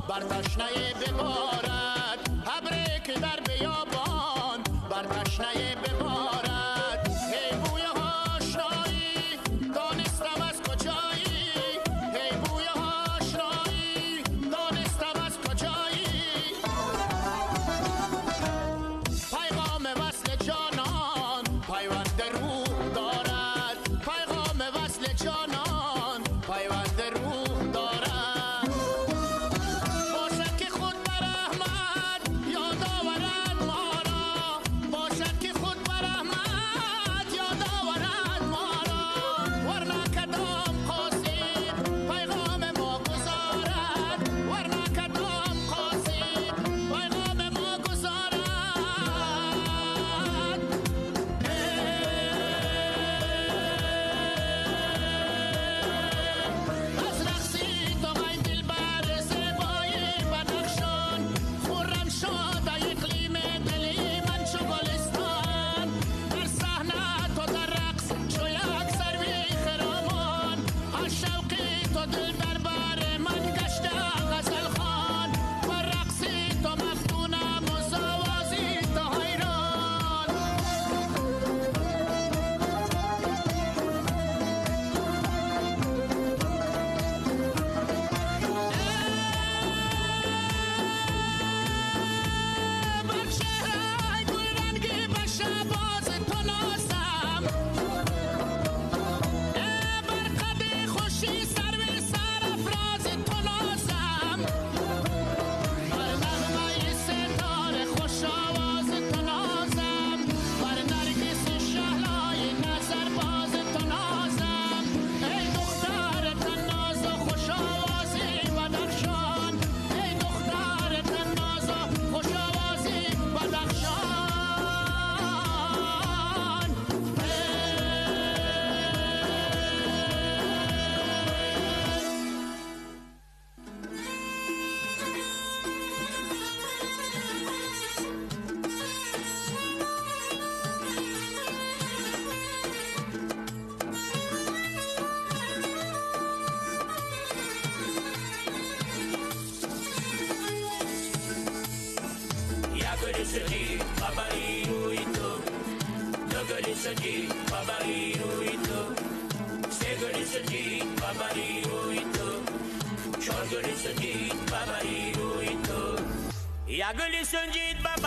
بر تشنه ببارد، ابری که در بیابان بر تشنه ببارد. هی بوی آشنایی دانستم از کجایی، هی بوی آشنایی دانستم از کجایی. پیغام وصل جانان پیوند روح دارد، پیغام وصل جانان پیوند روح دارد. باشد که خود بر احمد یاد آورد ما را، باشد که خود بر احمد یاد آورد ما را. ورنه کدام قاصد پیغام ما گذارد، ورنه کدام قاصد پیغام ما گذارد. از رقصی تو ای دلبر زیبای بنفشان، خرم شد اقلیم دلی من چو گلستان. در صحنه تو در رقص چو یک سروی خرامان، از شوقی تو دل در بر من گشته غزل خوان. بر رقصی تو مفتونم و زوازی تو حیران. بر چهره گل رنگی به شباز تو نازم، بر قد خوشی سرو سرافراز تو نازم. بر نغمه ستاره خوش آواز تو نازم، بر نرگس شهلای نظر باز تو نازم. ای دختر تناز و خوش آوازی بدخشان، ای دختر تناز و خوش آوازی بدخشان. یک گل سنجید ببری روی تو، دو گل سنجید ببری روی تو، سه گل سنجید ببری روی تو، چهار گل سنجید ببری روی تو. یک گل سنجید ببری